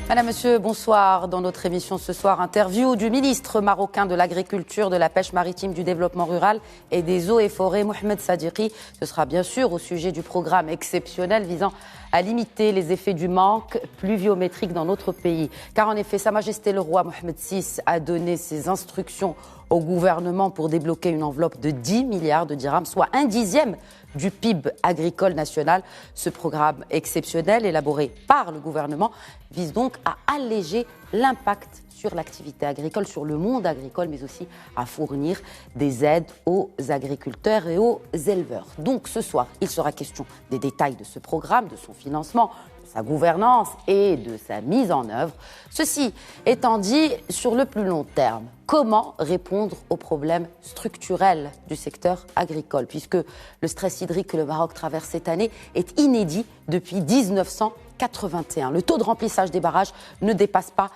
Madame, Monsieur, bonsoir. Dans notre émission ce soir, interview du ministre marocain de l'Agriculture, de la Pêche maritime, du Développement rural et des Eaux et Forêts, Mohamed Sadiqi. Ce sera bien sûr au sujet du programme exceptionnel visant à limiter les effets du manque pluviométrique dans notre pays. Car en effet, Sa Majesté le Roi Mohamed VI a donné ses instructions au gouvernement pour débloquer une enveloppe de 10 milliards de dirhams, soit 1/10 du PIB agricole national. Ce programme exceptionnel, élaboré par le gouvernement, vise donc à alléger l'impact sur l'activité agricole, sur le monde agricole, mais aussi à fournir des aides aux agriculteurs et aux éleveurs. Donc ce soir, il sera question des détails de ce programme, de son financement, de sa gouvernance et de sa mise en œuvre. Ceci étant dit, sur le plus long terme, comment répondre aux problèmes structurels du secteur agricole, puisque le stress hydrique que le Maroc traverse cette année est inédit depuis 1981. Le taux de remplissage des barrages ne dépasse pas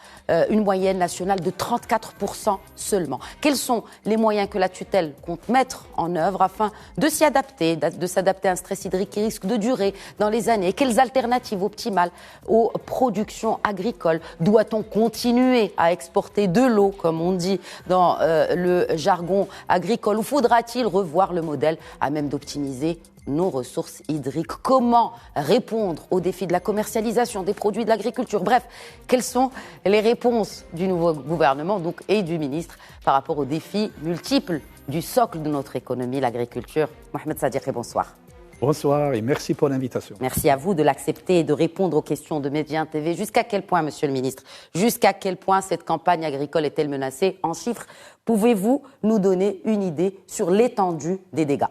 une moyenne nationale de 34% seulement. Quels sont les moyens que la tutelle compte mettre en œuvre afin de s'y adapter, de s'adapter à un stress hydrique qui risque de durer dans les années? Quelles alternatives optimales aux productions agricoles? Doit-on continuer à exporter de l'eau, comme on dit dans le jargon agricole, ou faudra-t-il revoir le modèle à même d'optimiser nos ressources hydriques? Comment répondre aux défis de la commercialisation des produits de l'agriculture? Bref, quelles sont les réponses du nouveau gouvernement et du ministre par rapport aux défis multiples du socle de notre économie, l'agriculture? Mohamed Sadiqi, bonsoir. Bonsoir et merci pour l'invitation. Merci à vous de l'accepter et de répondre aux questions de Média TV. Jusqu'à quel point, Monsieur le Ministre, jusqu'à quel point cette campagne agricole est-elle menacée? En chiffres, pouvez-vous nous donner une idée sur l'étendue des dégâts?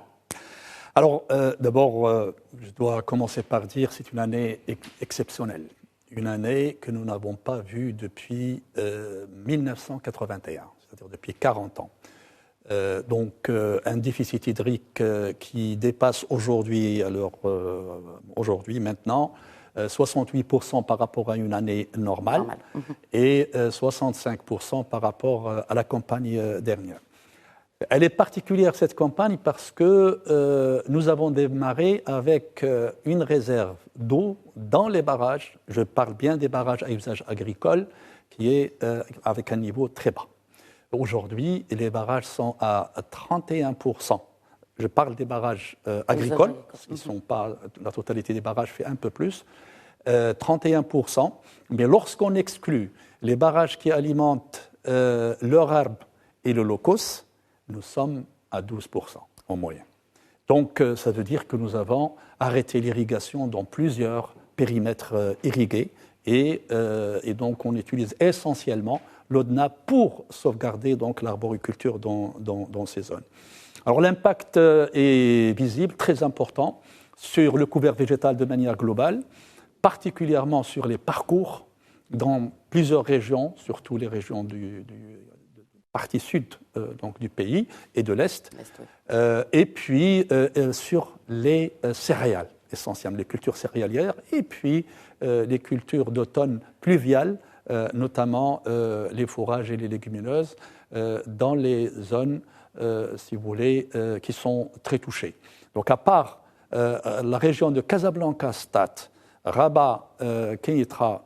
Alors, d'abord, je dois commencer par dire que c'est une année exceptionnelle. Une année que nous n'avons pas vue depuis 1981, c'est-à-dire depuis 40 ans. Donc, un déficit hydrique qui dépasse aujourd'hui, maintenant, 68% par rapport à une année normale. Et 65% par rapport à la campagne dernière. Elle est particulière, cette campagne, parce que nous avons démarré avec une réserve d'eau dans les barrages. Je parle bien des barrages à usage agricole, qui est avec un niveau très bas. Aujourd'hui, les barrages sont à 31%. Je parle des barrages agricoles, parce qu'ils sont pas, la totalité des barrages fait un peu plus, 31%. Mais lorsqu'on exclut les barrages qui alimentent leur herbe et le locos, nous sommes à 12% en moyenne. Donc, ça veut dire que nous avons arrêté l'irrigation dans plusieurs périmètres irrigués et donc on utilise essentiellement l'eau de nappe pour sauvegarder donc l'arboriculture dans ces zones. Alors l'impact est visible, très important, sur le couvert végétal de manière globale, particulièrement sur les parcours dans plusieurs régions, surtout les régions du partie sud donc du pays et de l'Est, et puis sur les céréales, essentiellement les cultures céréalières, et puis les cultures d'automne pluviales, notamment les fourrages et les légumineuses, dans les zones, si vous voulez, qui sont très touchées. Donc à part la région de Casablanca-Stade, Rabat, Kenitra,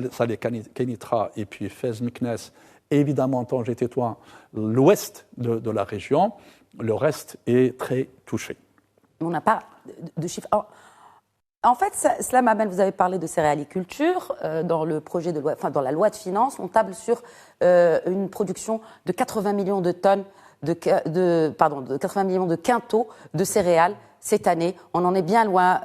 Salé Kenitra et puis Fès-Meknès, évidemment Tanger-Tétouan, l'ouest de la région, le reste est très touché. On n'a pas de chiffres. En fait, cela m'amène, vous avez parlé de céréaliculture, dans le projet de loi, dans la loi de finances, on table sur une production de 80 millions de tonnes, de 80 millions de quintaux de céréales cette année. On en est bien loin,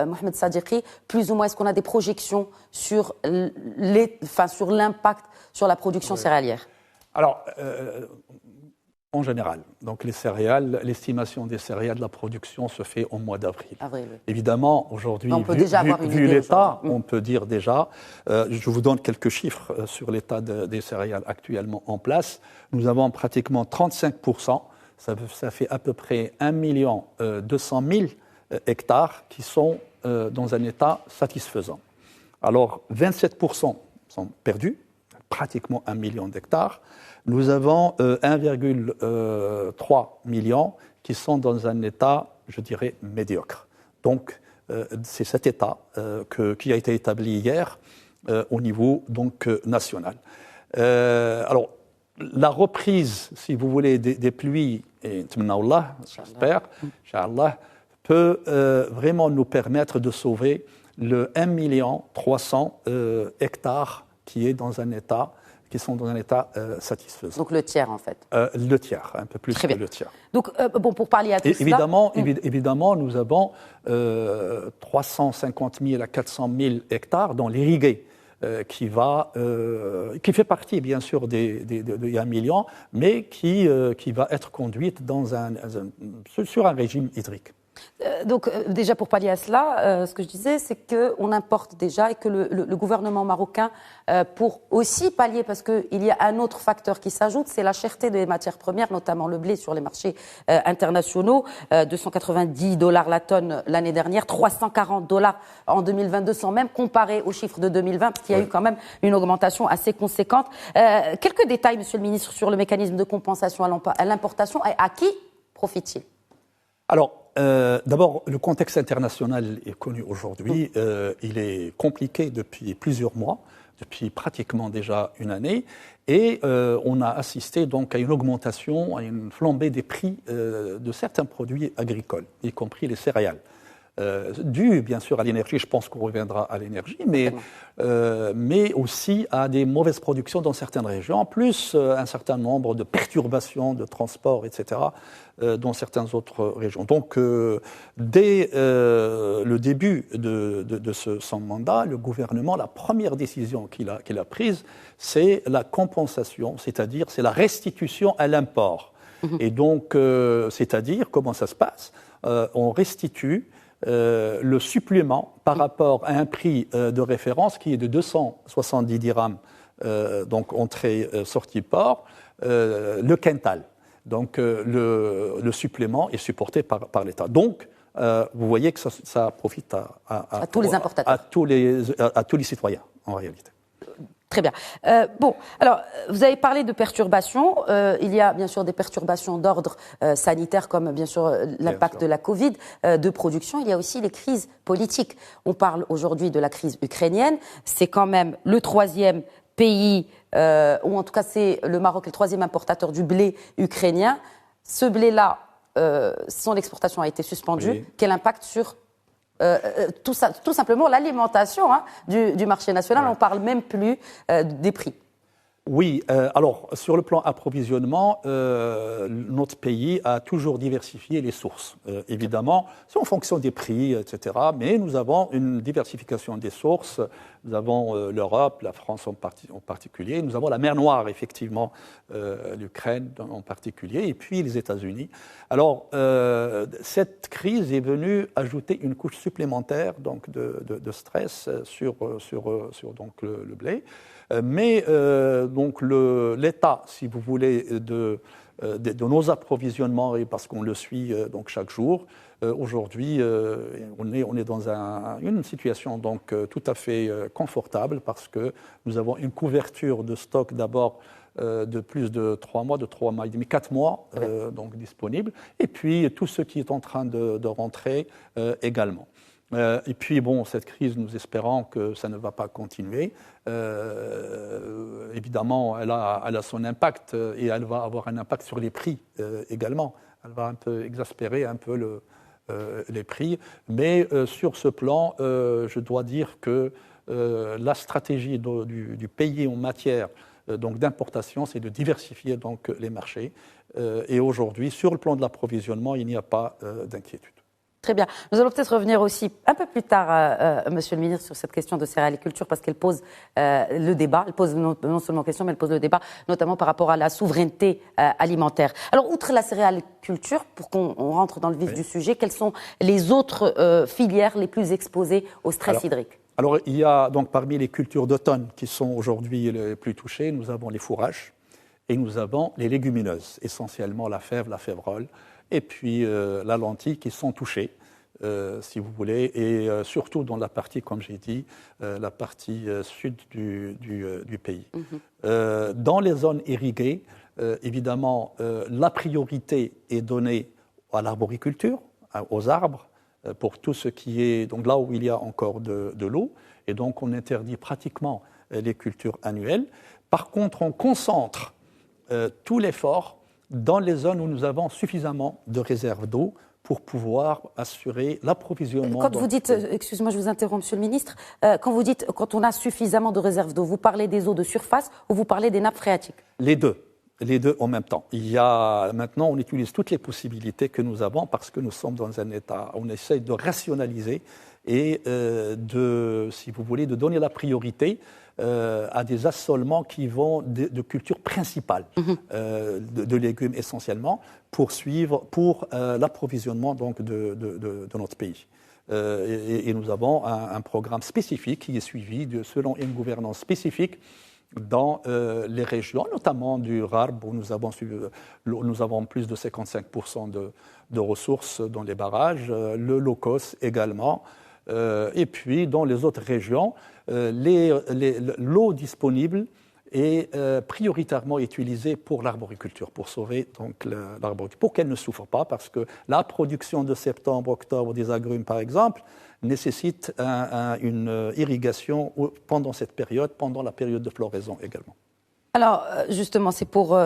Mohamed Sadiqi. Plus ou moins, est-ce qu'on a des projections sur l'impact sur la production céréalière? Alors, en général, donc les céréales, l'estimation des céréales, la production se fait au mois d'avril. Oui. Évidemment, aujourd'hui, vu l'état, on peut dire déjà, je vous donne quelques chiffres sur l'état des céréales actuellement en place. Nous avons pratiquement 35%, ça fait à peu près 1 200 000 hectares qui sont dans un état satisfaisant. Alors, 27% sont perdus, pratiquement 1 million d'hectares. Nous avons 1,3 million qui sont dans un état, je dirais, médiocre. Donc, c'est cet état qui a été établi hier au niveau donc, national. Alors, la reprise, si vous voulez, des pluies, et j'espère, Inch'Allah, peut vraiment nous permettre de sauver le 1 300 000 hectares qui sont dans un état satisfaisant. Donc le tiers, en fait. Le tiers, un peu plus que le tiers. Donc, bon, pour parler à tout évidemment, nous avons 350 000 à 400 000 hectares dans l'irrigué, qui fait partie, bien sûr, de 1 million, mais qui va être conduite sur un régime hydrique. Donc, déjà, pour pallier à cela, ce que je disais, c'est qu'on importe déjà et que le gouvernement marocain, pour aussi pallier, parce qu'il y a un autre facteur qui s'ajoute, c'est la cherté des matières premières, notamment le blé sur les marchés internationaux, $290 la tonne l'année dernière, $340 en 2022, sans même comparer aux chiffres de 2020, parce qu'il y a eu quand même une augmentation assez conséquente. Quelques détails, Monsieur le Ministre, sur le mécanisme de compensation à l'importation et à qui profite-t-il? Alors, d'abord, le contexte international est connu aujourd'hui. Il est compliqué depuis plusieurs mois, depuis pratiquement déjà une année. Et on a assisté donc à une augmentation, à une flambée des prix de certains produits agricoles, y compris les céréales. Dû bien sûr à l'énergie, je pense qu'on reviendra à l'énergie, mais aussi à des mauvaises productions dans certaines régions, en plus un certain nombre de perturbations de transport, etc., dans certaines autres régions. Donc, dès le début de son mandat, le gouvernement, la première décision qu'il a prise, c'est la compensation, c'est-à-dire c'est la restitution à l'import. Et donc, c'est-à-dire, comment ça se passe? On restitue le supplément par rapport à un prix de référence qui est de 270 dirhams, donc entrée-sortie port, le quintal. Donc le supplément est supporté par l'État. Donc vous voyez que ça profite à tous les importateurs, à tous les citoyens en réalité. Très bien. Bon, alors, vous avez parlé de perturbations. Il y a bien sûr des perturbations d'ordre sanitaire, comme bien sûr l'impact de la Covid, de production. Il y a aussi les crises politiques. On parle aujourd'hui de la crise ukrainienne. C'est quand même le troisième pays, ou en tout cas c'est le Maroc, le troisième importateur du blé ukrainien. Ce blé-là, son exportation a été suspendue. Oui. Quel impact sur tout simplement l'alimentation du marché national? On ne parle même plus des prix. Oui, alors sur le plan approvisionnement, notre pays a toujours diversifié les sources. Évidemment, c'est en fonction des prix, etc. Mais nous avons une diversification des sources. Nous avons l'Europe, la France en particulier. Nous avons la mer Noire, effectivement, l'Ukraine en particulier, et puis les États-Unis. Alors, cette crise est venue ajouter une couche supplémentaire donc, de stress sur donc, le blé. Mais donc l'état, si vous voulez, de nos approvisionnements, et parce qu'on le suit donc chaque jour, aujourd'hui, on est dans une situation donc tout à fait confortable parce que nous avons une couverture de stock d'abord de plus de 3 mois, de 3 mois et demi, 4 mois donc disponible, et puis tout ce qui est en train de rentrer également. Et puis, bon, cette crise, nous espérons que ça ne va pas continuer. Évidemment, elle a son impact et elle va avoir un impact sur les prix également. Elle va un peu exaspérer un peu les prix. Mais sur ce plan, je dois dire que la stratégie du pays en matière donc d'importation, c'est de diversifier donc les marchés. Et aujourd'hui, sur le plan de l'approvisionnement, il n'y a pas d'inquiétude. Très bien. Nous allons peut-être revenir aussi un peu plus tard, Monsieur le Ministre, sur cette question de céréaliculture, parce qu'elle pose le débat. Elle pose non seulement question, mais elle pose le débat, notamment par rapport à la souveraineté alimentaire. Alors, outre la céréaliculture, pour qu'on rentre dans le vif du sujet, quelles sont les autres filières les plus exposées au stress hydrique? Alors, il y a donc parmi les cultures d'automne qui sont aujourd'hui les plus touchées, nous avons les fourrages et nous avons les légumineuses, essentiellement la fève, la févrole, et puis la lentille qui sont touchées si vous voulez, et surtout dans la partie, comme j'ai dit, la partie sud du pays. Dans les zones irriguées, évidemment, la priorité est donnée à l'arboriculture, aux arbres, pour tout ce qui est donc là où il y a encore de l'eau, et donc on interdit pratiquement les cultures annuelles. Par contre, on concentre tout l'effort dans les zones où nous avons suffisamment de réserves d'eau pour pouvoir assurer l'approvisionnement. Quand vous dites, excusez-moi, je vous interromps, Monsieur le Ministre, quand vous dites quand on a suffisamment de réserves d'eau, vous parlez des eaux de surface ou vous parlez des nappes phréatiques? Les deux en même temps. Maintenant, on utilise toutes les possibilités que nous avons parce que nous sommes dans un état, on essaye de rationaliser et si vous voulez, de donner la priorité à des assolements qui vont de cultures principales, de légumes essentiellement, pour l'approvisionnement donc de notre pays. Et nous avons un programme spécifique qui est suivi selon une gouvernance spécifique dans les régions, notamment du Rarb, où nous avons plus de 55% de ressources dans les barrages, le Locos également, et puis dans les autres régions, l'eau disponible est prioritairement utilisée pour l'arboriculture, pour sauver donc l'arboriculture, pour qu'elle ne souffre pas, parce que la production de septembre, octobre des agrumes, par exemple, nécessite une irrigation pendant cette période, pendant la période de floraison également. Alors, justement, c'est pour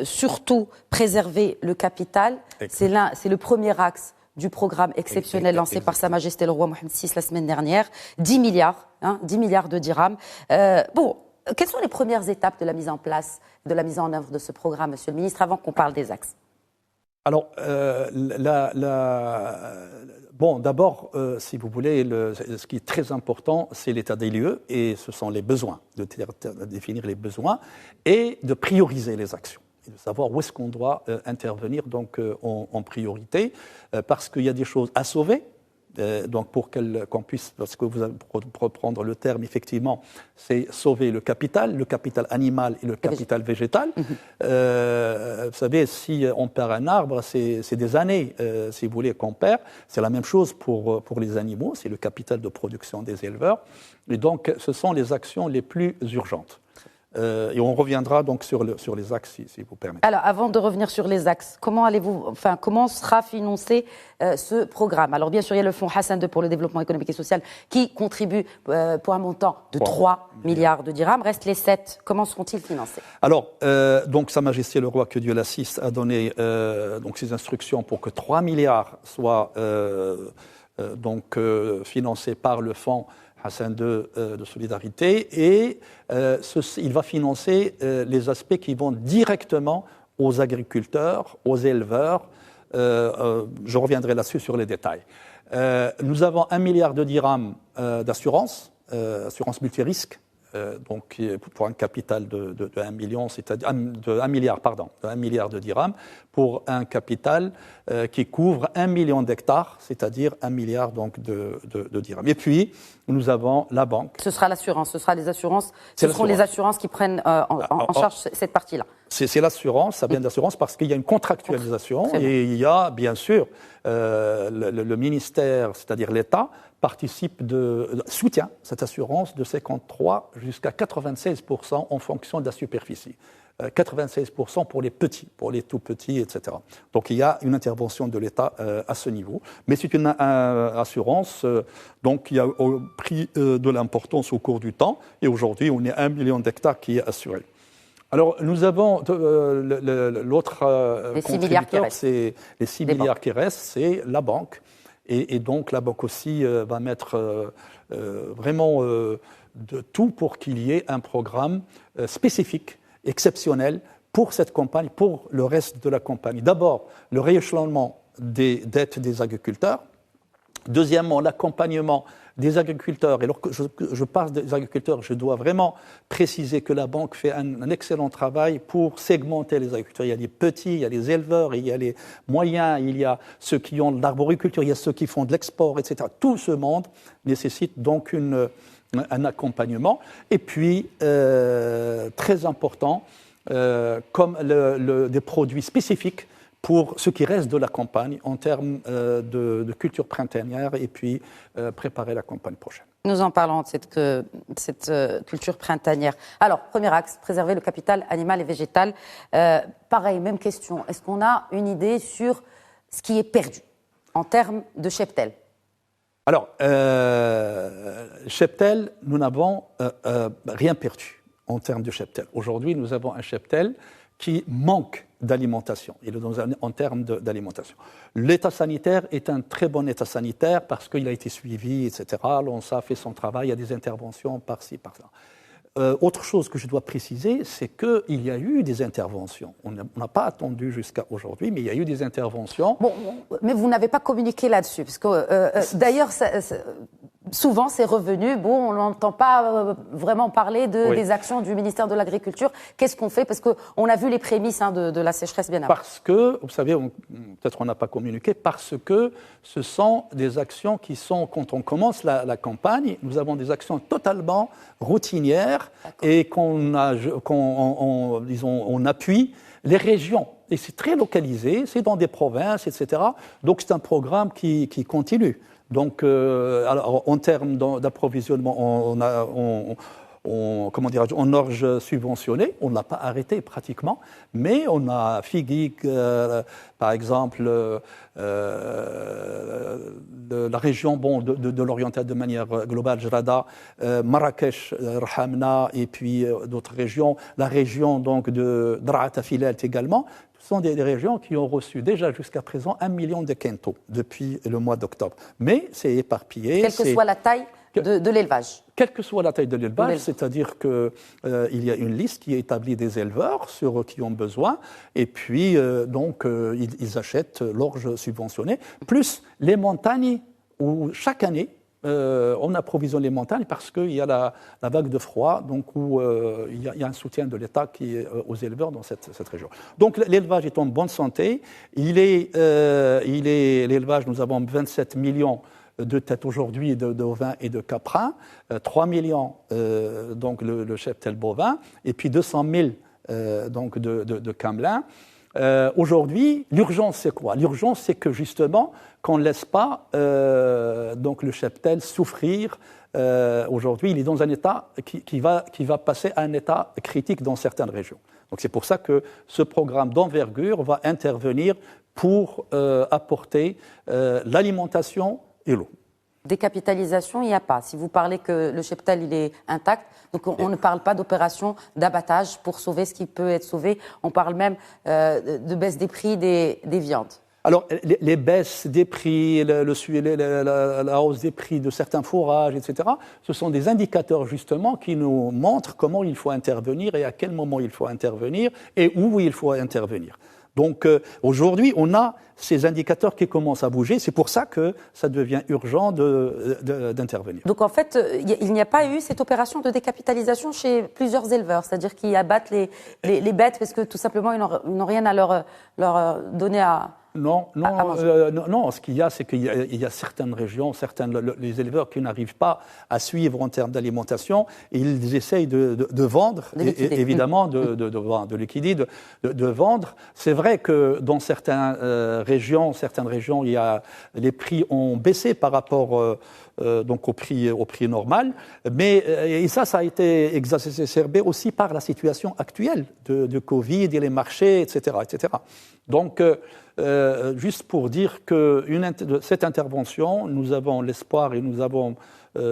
surtout préserver le capital. C'est le premier axe du programme exceptionnel lancé par Sa Majesté le Roi Mohammed VI la semaine dernière. 10 milliards, 10 milliards de dirhams. Quelles sont les premières étapes de la mise en place, de la mise en œuvre de ce programme, Monsieur le Ministre, avant qu'on parle des axes? Alors, d'abord, si vous voulez, ce qui est très important, c'est l'état des lieux et ce sont les besoins, de définir les besoins et de prioriser les actions. Et de savoir où est-ce qu'on doit intervenir donc, en priorité, parce qu'il y a des choses à sauver. Donc pour qu'on puisse, parce que pour reprendre le terme, effectivement, c'est sauver le capital animal et le capital végétal. Vous savez, si on perd un arbre, c'est des années, si vous voulez, qu'on perd. C'est la même chose pour les animaux, c'est le capital de production des éleveurs. Et donc, ce sont les actions les plus urgentes. Et on reviendra donc sur les axes, si vous permettez. Alors, avant de revenir sur les axes, comment sera financé ce programme? Alors, bien sûr, il y a le fonds Hassan II pour le développement économique et social qui contribue pour un montant de 3 milliards de dirhams. Restent les 7. Comment seront-ils financés? Alors, donc, Sa Majesté le Roi, que Dieu l'assiste, a donné donc ses instructions pour que 3 milliards soient financés par le fonds Hassan II de solidarité, et il va financer les aspects qui vont directement aux agriculteurs, aux éleveurs. Je reviendrai là-dessus sur les détails. Nous avons 1 milliard de dirhams d'assurance, assurance multirisque, donc pour un capital de 1 million, c'est-à-dire de 1 milliard, pardon, de 1 milliard de dirhams, pour un capital qui couvre 1 million d'hectares, c'est-à-dire 1 milliard donc de dirhams. Et puis, nous avons la banque. Ce sera l'assurance, ce seront les assurances qui prennent en charge cette partie-là. C'est l'assurance, ça vient de l'assurance parce qu'il y a une contractualisation et il y a bien sûr le ministère, c'est-à-dire l'État, soutient cette assurance de 53 jusqu'à 96% en fonction de la superficie. 96% pour les petits, pour les tout petits, etc. Donc il y a une intervention de l'État à ce niveau. Mais c'est une assurance donc, qui a pris de l'importance au cours du temps. Et aujourd'hui, on est à 1 million d'hectares qui est assuré. Alors, nous avons l'autre contributeur, c'est les 6 milliards qui restent, c'est la banque. Et donc, la banque aussi va mettre vraiment de tout pour qu'il y ait un programme spécifique, exceptionnel, pour cette campagne, pour le reste de la campagne. D'abord, le rééchelonnement des dettes des agriculteurs. Deuxièmement, l'accompagnement des agriculteurs. Et lorsque je parle des agriculteurs, je dois vraiment préciser que la banque fait un excellent travail pour segmenter les agriculteurs. Il y a les petits, il y a les éleveurs, il y a les moyens, il y a ceux qui ont de l'arboriculture, il y a ceux qui font de l'export, etc. Tout ce monde nécessite donc un accompagnement. Et puis, très important, comme des produits spécifiques pour ce qui reste de la campagne en termes de culture printanière et puis préparer la campagne prochaine. Nous en parlons de cette culture printanière. Alors, premier axe, préserver le capital animal et végétal. Pareil, même question. Est-ce qu'on a une idée sur ce qui est perdu en termes de cheptel? Alors, cheptel, nous n'avons rien perdu en termes de cheptel. Aujourd'hui, nous avons un cheptel qui manque d'alimentation, en termes d'alimentation. L'état sanitaire est un très bon état sanitaire parce qu'il a été suivi, etc. L'ONSA fait son travail, il y a des interventions par-ci, par-là. Autre chose que je dois préciser, c'est qu'il y a eu des interventions. On n'a pas attendu jusqu'à aujourd'hui, mais il y a eu des interventions. Bon, mais vous n'avez pas communiqué là-dessus, parce que d'ailleurs, souvent c'est revenu. Bon, on n'entend pas vraiment parler des actions du ministère de l'Agriculture. Qu'est-ce qu'on fait? Parce qu'on a vu les prémices de la sécheresse bien avant. Parce que, vous savez, peut-être on n'a pas communiqué, parce que ce sont des actions qui sont, quand on commence la campagne, nous avons des actions totalement routinières et qu'on appuie les régions. Et c'est très localisé, c'est dans des provinces, etc. Donc c'est un programme qui continue. Donc, alors, en termes d'approvisionnement, en orge subventionnée, on ne l'a pas arrêté pratiquement, mais on a Figuig, par exemple, la région de l'oriental de manière globale, Jrada, Marrakech, Rhamna, et puis d'autres régions, la région donc de Dra'at Filalt également. Ce sont des régions qui ont reçu déjà jusqu'à présent 1 million de quintaux depuis le mois d'octobre. Mais c'est éparpillé. Quelle que soit la taille de l'élevage. Quelle que soit la taille de l'élevage, c'est-à-dire qu'il y a une liste qui est établie des éleveurs qui ont besoin, et puis ils achètent l'orge subventionnée, plus les montagnes où chaque année, on approvisionne les montagnes parce qu'il y a la vague de froid, donc où il y a un soutien de l'État aux éleveurs dans cette région. Donc l'élevage est en bonne santé. L'élevage, nous avons 27 millions de têtes aujourd'hui de bovins et de caprins, 3 millions donc le cheptel bovin, et puis 200 000 donc de camelins. Aujourd'hui, l'urgence c'est quoi? L'urgence c'est que justement qu'on ne laisse pas donc le cheptel souffrir. Aujourd'hui, il est dans un état qui va passer à un état critique dans certaines régions. Donc c'est pour ça que ce programme d'envergure va intervenir pour apporter l'alimentation et l'eau. Décapitalisation, il n'y a pas. Si vous parlez que le cheptel il est intact, donc on ne parle pas d'opération d'abattage pour sauver ce qui peut être sauvé. On parle même de baisse des prix des viandes. Alors, les baisses des prix, la hausse des prix de certains fourrages, etc., ce sont des indicateurs justement qui nous montrent comment il faut intervenir et à quel moment il faut intervenir et où il faut intervenir. Donc aujourd'hui, on a ces indicateurs qui commencent à bouger. C'est pour ça que ça devient urgent d'intervenir. Donc en fait, il n'y a pas eu cette opération de décapitalisation chez plusieurs éleveurs, c'est-à-dire qu'ils abattent les bêtes parce que tout simplement ils n'ont rien à leur donner à... Non. Ce qu'il y a, c'est qu'il y a certaines régions, les éleveurs qui n'arrivent pas à suivre en termes d'alimentation, et ils essayent de vendre, évidemment, de liquider, de vendre. C'est vrai que dans certaines régions, les prix ont baissé par rapport donc au prix normal, mais ça a été exacerbé aussi par la situation actuelle de Covid et les marchés, etc. Donc, juste pour dire que cette intervention, nous avons l'espoir et nous avons,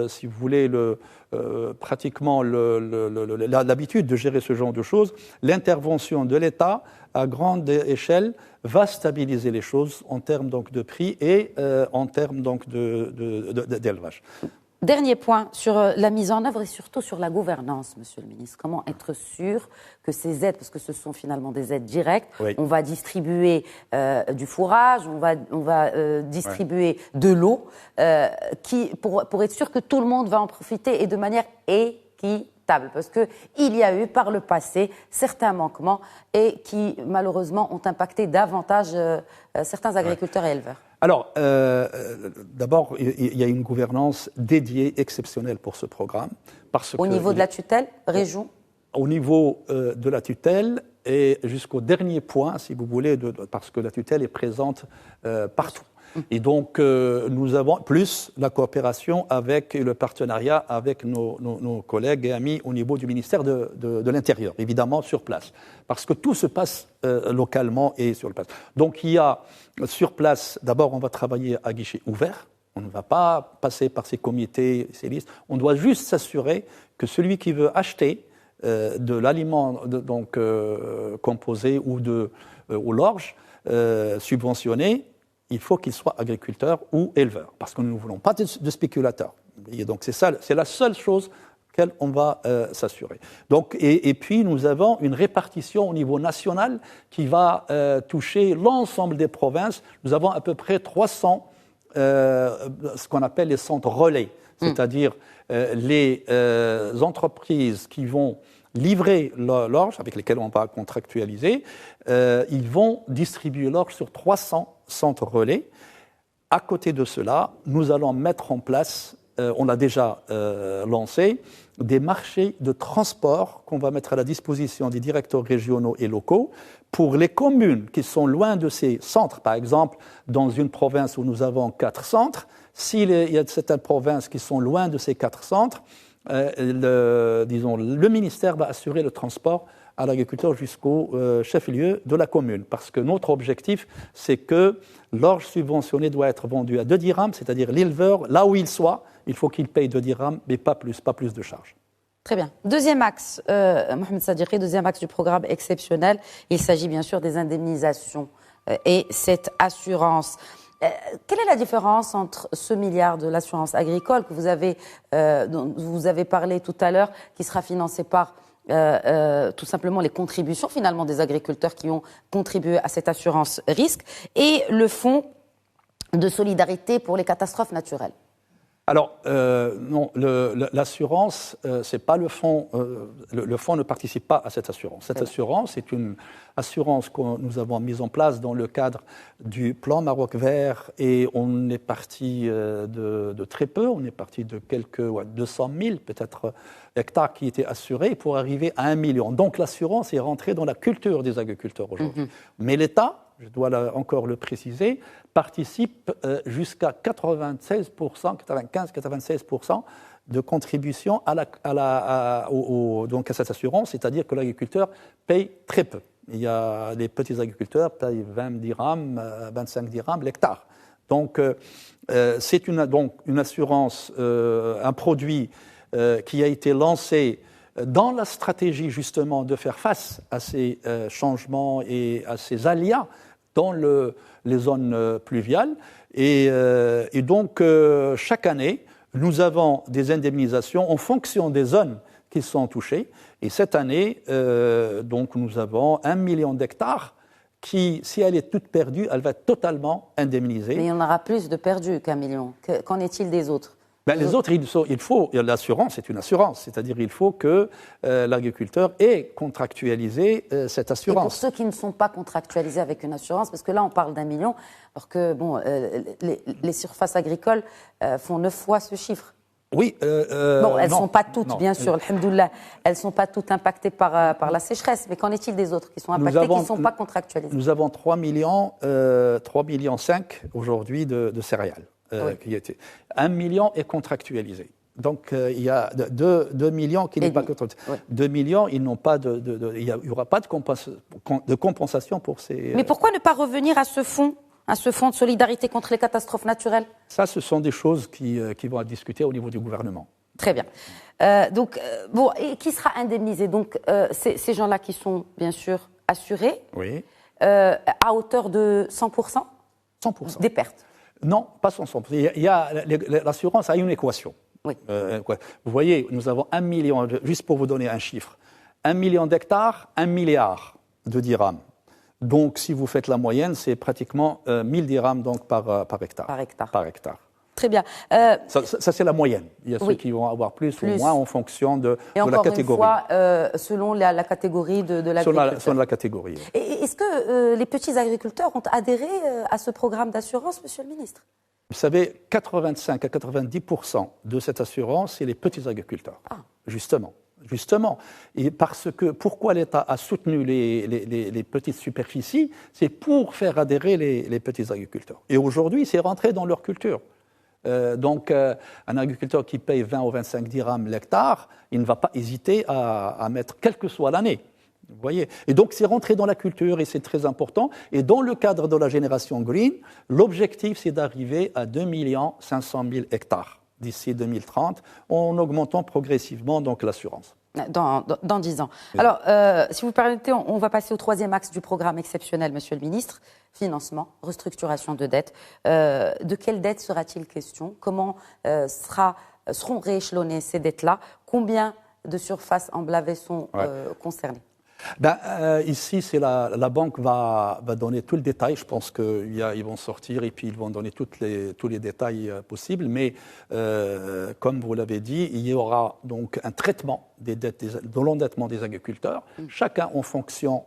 si vous voulez, pratiquement l'habitude de gérer ce genre de choses. L'intervention de l'État à grande échelle va stabiliser les choses en termes donc de prix et en termes donc d'élevage. Dernier point sur la mise en œuvre et surtout sur la gouvernance, Monsieur le Ministre. Comment être sûr que ces aides, parce que ce sont finalement des aides directes, on va distribuer du fourrage, on va distribuer de l'eau, pour être sûr que tout le monde va en profiter et de manière équitable. Parce qu'il y a eu par le passé certains manquements et qui malheureusement ont impacté davantage certains agriculteurs et éleveurs. Alors, d'abord, il y a une gouvernance dédiée, exceptionnelle pour ce programme. Au niveau de la tutelle, région ? au niveau de la tutelle et jusqu'au dernier point, si vous voulez, parce que la tutelle est présente partout. Et donc, nous avons plus la coopération avec le partenariat avec nos collègues et amis au niveau du ministère de l'Intérieur, évidemment sur place. Parce que tout se passe localement et sur place. Donc, il y a sur place, d'abord, on va travailler à guichet ouvert. On ne va pas passer par ces comités, ces listes. On doit juste s'assurer que celui qui veut acheter de l'aliment composé ou l'orge subventionné, il faut qu'il soit agriculteur ou éleveur, parce que nous ne voulons pas de spéculateurs. Et donc c'est la seule chose qu'elle on va s'assurer. Donc et puis nous avons une répartition au niveau national qui va toucher l'ensemble des provinces. Nous avons à peu près 300 ce qu'on appelle les centres relais, c'est-à-dire les entreprises qui vont livrer l'orge, avec lesquelles on va contractualiser, ils vont distribuer l'orge sur 300 centres relais. À côté de cela, nous allons mettre en place, on l'a déjà lancé, des marchés de transport qu'on va mettre à la disposition des directeurs régionaux et locaux pour les communes qui sont loin de ces centres. Par exemple, dans une province où nous avons 4 centres, s'il y a certaines provinces qui sont loin de ces 4 centres, le ministère va assurer le transport à l'agriculteur jusqu'au chef-lieu de la commune. Parce que notre objectif, c'est que l'orge subventionnée doit être vendue à 2 dirhams, c'est-à-dire l'éleveur, là où il soit, il faut qu'il paye 2 dirhams, mais pas plus de charges. Très bien. Deuxième axe, Mohamed Sadjiqi, deuxième axe du programme exceptionnel, il s'agit bien sûr des indemnisations et cette assurance. Quelle est la différence entre ce milliard de l'assurance agricole que dont vous avez parlé tout à l'heure, qui sera financé par tout simplement les contributions finalement des agriculteurs qui ont contribué à cette assurance risque, et le fonds de solidarité pour les catastrophes naturelles? Alors, non, l'assurance, c'est pas le fonds. Le fonds ne participe pas à cette assurance. Cette assurance est une assurance que nous avons mise en place dans le cadre du plan Maroc Vert, et on est parti de très peu. On est parti de quelques 200 000 peut-être hectares qui étaient assurés pour arriver à 1 million. Donc l'assurance est rentrée dans la culture des agriculteurs aujourd'hui. Mais l'État, je dois encore le préciser, participe jusqu'à 95-96% de contribution à cette assurance, c'est-à-dire que l'agriculteur paye très peu. Il y a les petits agriculteurs qui payent 20 dirhams, 25 dirhams l'hectare. Donc c'est une assurance, un produit qui a été lancé dans la stratégie justement de faire face à ces changements et à ces aléas dans les zones pluviales. Et donc, chaque année, nous avons des indemnisations en fonction des zones qui sont touchées. Et cette année, donc, nous avons 1 million d'hectares qui, si elle est toute perdue, elle va être totalement indemnisée. Mais il y en aura plus de perdus qu'un million. Qu'en est-il des autres ? Les autres, l'assurance, c'est une assurance, c'est-à-dire il faut que l'agriculteur ait contractualisé cette assurance. Et pour ceux qui ne sont pas contractualisés avec une assurance, parce que là on parle d'1 million, alors que les surfaces agricoles font 9 fois ce chiffre. Oui. Bon, elles ne sont pas toutes, bien sûr, alhamdoulilah, elles ne sont pas toutes impactées par la sécheresse, mais qu'en est-il des autres qui sont impactées, qui ne sont pas contractualisées? Nous avons 3,5 millions aujourd'hui de céréales. Qui était. 1 million est contractualisé. Donc, il y a 2 millions qui n'est pas contractualisé. 2 millions, il n'y aura pas de compensation pour ces... Mais pourquoi ne pas revenir à ce fonds de solidarité contre les catastrophes naturelles? Ça, ce sont des choses qui vont être discutées au niveau du gouvernement. Très bien. Et qui sera indemnisé? Donc, ces gens-là qui sont, bien sûr, assurés, à hauteur de 100%? 100%. Des pertes? Non, pas 100%. L'assurance a une équation. Oui. Vous voyez, nous avons 1 million, juste pour vous donner un chiffre, 1 million d'hectares, 1 milliard de dirhams. Donc, si vous faites la moyenne, c'est pratiquement 1000 dirhams donc, par hectare. Par hectare. Très bien. Ça, c'est la moyenne. Il y a ceux qui vont avoir plus ou moins en fonction de la catégorie. Et encore une fois, selon la catégorie de l'agriculteur. Selon la catégorie. Et est-ce que les petits agriculteurs ont adhéré à ce programme d'assurance, Monsieur le Ministre? Vous savez, 85 à 90% de cette assurance, c'est les petits agriculteurs, justement. justement. Et pourquoi l'État a soutenu les petites superficies? C'est pour faire adhérer les petits agriculteurs. Et aujourd'hui, c'est rentré dans leur culture. Donc, un agriculteur qui paye 20 ou 25 dirhams l'hectare, il ne va pas hésiter à mettre, quelle que soit l'année. Vous voyez? Et donc, c'est rentré dans la culture et c'est très important. Et dans le cadre de la génération green, l'objectif, c'est d'arriver à 2 500 000 hectares d'ici 2030, en augmentant progressivement donc l'assurance. Dans 10 ans. Oui. Alors, si vous permettez, on va passer au troisième axe du programme exceptionnel, Monsieur le Ministre. Financement, restructuration de dettes. De quelle dette sera-t-il question? Comment seront rééchelonnées ces dettes-là? Combien de surfaces emblavées sont concernées? Ici, c'est la banque va donner tout le détail. Je pense qu'ils vont sortir et puis ils vont donner tous les détails possibles. Mais comme vous l'avez dit, il y aura donc un traitement des dettes, de l'endettement des agriculteurs, chacun en fonction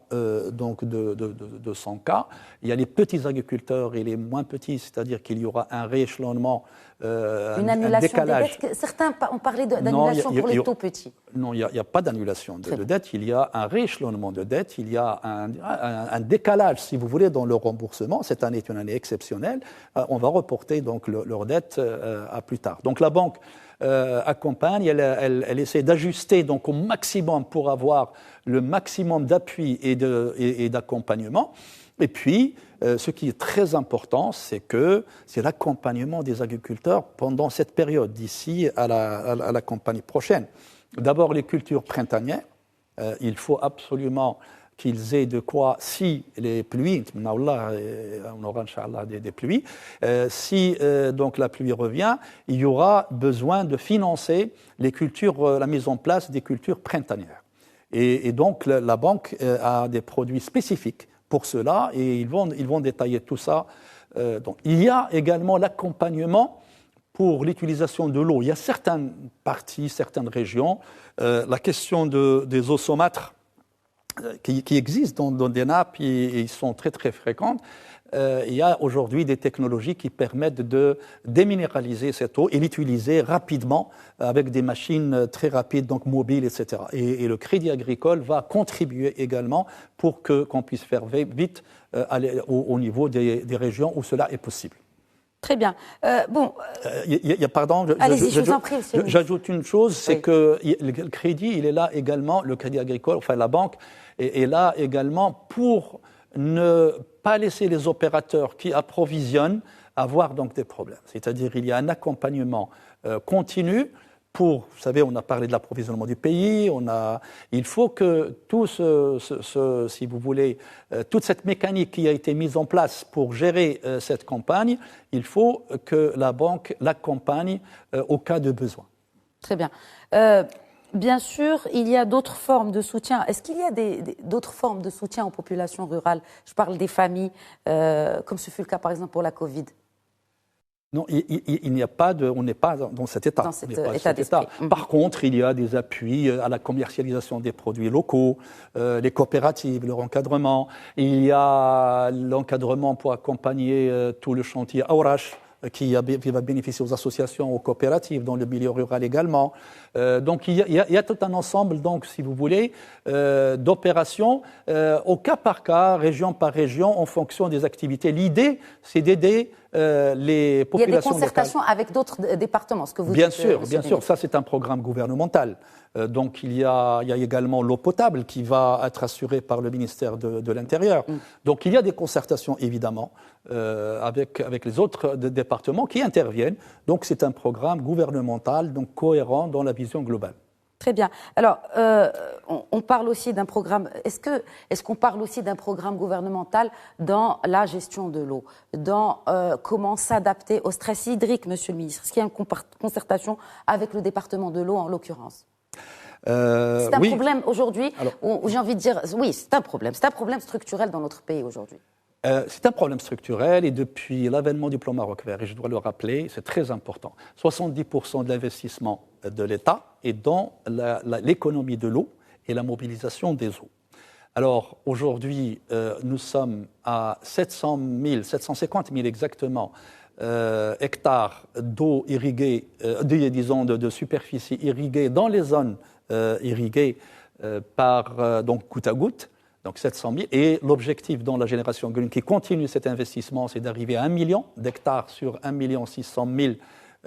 donc de son cas. Il y a les petits agriculteurs et les moins petits, c'est-à-dire qu'il y aura un rééchelonnement, une annulation un décalage. Des dettes. Certains ont parlé d'annulation pour les taux petits. Non, il n'y a pas d'annulation de dettes. Il y a un rééchelonnement de dettes. Il y a un décalage, si vous voulez, dans le remboursement. Cette année est une année exceptionnelle. On va reporter donc leurs dettes à plus tard. Donc la banque accompagne, elle essaie d'ajuster donc au maximum pour avoir le maximum d'appui et d'accompagnement. Et puis, ce qui est très important, c'est l'accompagnement des agriculteurs pendant cette période, d'ici à la campagne prochaine. D'abord, les cultures printanières. Il faut absolument qu'ils aient de quoi, si les pluies, on aura Inch'Allah des pluies, si donc la pluie revient, il y aura besoin de financer les cultures, la mise en place des cultures printanières. Et donc la banque a des produits spécifiques pour cela et ils vont détailler tout ça. Donc, il y a également l'accompagnement pour l'utilisation de l'eau. Il y a certaines parties, certaines régions, la question des eaux saumâtres qui existent dans des nappes et ils sont très très fréquentes. Il y a aujourd'hui des technologies qui permettent de déminéraliser cette eau et l'utiliser rapidement avec des machines très rapides, donc mobiles, etc. Et le Crédit Agricole va contribuer également pour qu'on puisse faire vite au niveau des régions où cela est possible. Très bien. Pardon, allez-y, je vous en prie. J'ajoute une chose, c'est que le crédit, il est là également, le Crédit Agricole, enfin la banque, est là également pour ne pas laisser les opérateurs qui approvisionnent avoir donc des problèmes. C'est-à-dire il y a un accompagnement continu pour, vous savez, on a parlé de l'approvisionnement du pays, il faut que tout si vous voulez, toute cette mécanique qui a été mise en place pour gérer cette campagne, il faut que la banque l'accompagne au cas de besoin. Très bien. Bien sûr, il y a d'autres formes de soutien. Est-ce qu'il y a d'autres formes de soutien aux populations rurales? Je parle des familles, comme ce fut le cas par exemple pour la Covid. Non, il n'y a pas on n'est pas dans cet état. Dans cet état d'esprit. Par contre, il y a des appuis à la commercialisation des produits locaux, les coopératives, leur encadrement. Il y a l'encadrement pour accompagner tout le chantier Aourache, qui va bénéficier aux associations, aux coopératives, dans le milieu rural également. Donc il y a tout un ensemble, donc, si vous voulez, d'opérations au cas par cas, région par région, en fonction des activités. L'idée, c'est d'aider les populations locales. Il y a des concertations avec d'autres départements, ce que vous dites. Bien sûr, ça c'est un programme gouvernemental. Donc il y a également l'eau potable qui va être assurée par le ministère de l'Intérieur. Donc il y a des concertations évidemment avec les autres départements qui interviennent. Donc c'est un programme gouvernemental, donc cohérent dans la vision globale. Très bien. Alors, on parle aussi d'un programme. Est-ce qu'on parle aussi d'un programme gouvernemental dans la gestion de l'eau, dans comment s'adapter au stress hydrique, Monsieur le Ministre? Est-ce qu'il y a une concertation avec le département de l'eau en l'occurrence? C'est un problème aujourd'hui, où j'ai envie de dire, oui, c'est un problème structurel dans notre pays aujourd'hui. C'est un problème structurel et depuis l'avènement du plan Maroc Vert, et je dois le rappeler, c'est très important, 70% de l'investissement de l'État est dans l'économie de l'eau et la mobilisation des eaux. Alors aujourd'hui, nous sommes à 750 000 exactement hectares d'eau irriguée, de superficie irriguée dans les zones irrigués par donc goutte à goutte, donc 700 000. Et l'objectif dans la génération green qui continue cet investissement, c'est d'arriver à 1 million d'hectares sur 1 600 000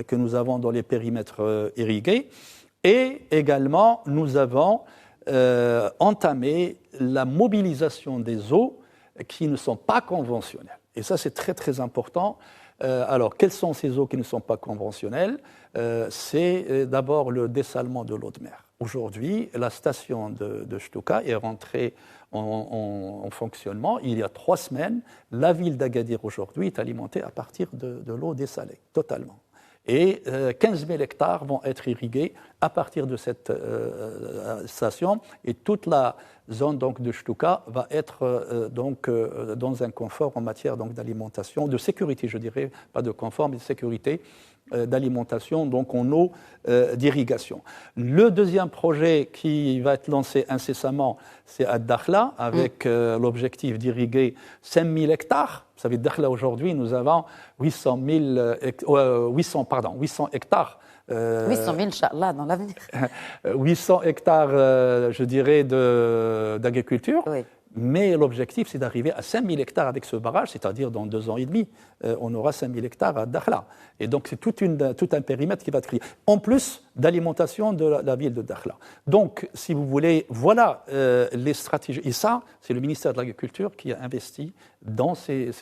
que nous avons dans les périmètres irrigués. Et également, nous avons entamé la mobilisation des eaux qui ne sont pas conventionnelles. Et ça, c'est très, très important. Alors, quelles sont ces eaux qui ne sont pas conventionnelles? C'est d'abord le dessalement de l'eau de mer. Aujourd'hui, la station de Chtuka est rentrée en fonctionnement il y a 3 semaines. La ville d'Agadir aujourd'hui est alimentée à partir de l'eau dessalée, totalement. Et 15 000 hectares vont être irrigués à partir de cette station. Et toute la zone donc, de Chtuka va être dans un confort en matière d'alimentation, de sécurité, je dirais, pas de confort, mais de sécurité d'alimentation, donc en eau d'irrigation. Le deuxième projet qui va être lancé incessamment, c'est à Dakhla, avec l'objectif d'irriguer 5 000 hectares. Vous savez, Dakhla, aujourd'hui, nous avons 800 hectares. 800 000, Inch'Allah, dans l'avenir. 800 hectares, je dirais, d'agriculture. Oui. Mais l'objectif, c'est d'arriver à 5 000 hectares avec ce barrage, c'est-à-dire dans 2 ans et demi, on aura 5 000 hectares à Dakhla. Et donc, c'est tout un périmètre qui va être créé, en plus d'alimentation de la ville de Dakhla. Donc, si vous voulez, voilà les stratégies. Et ça, c'est le ministère de l'Agriculture qui a investi dans ces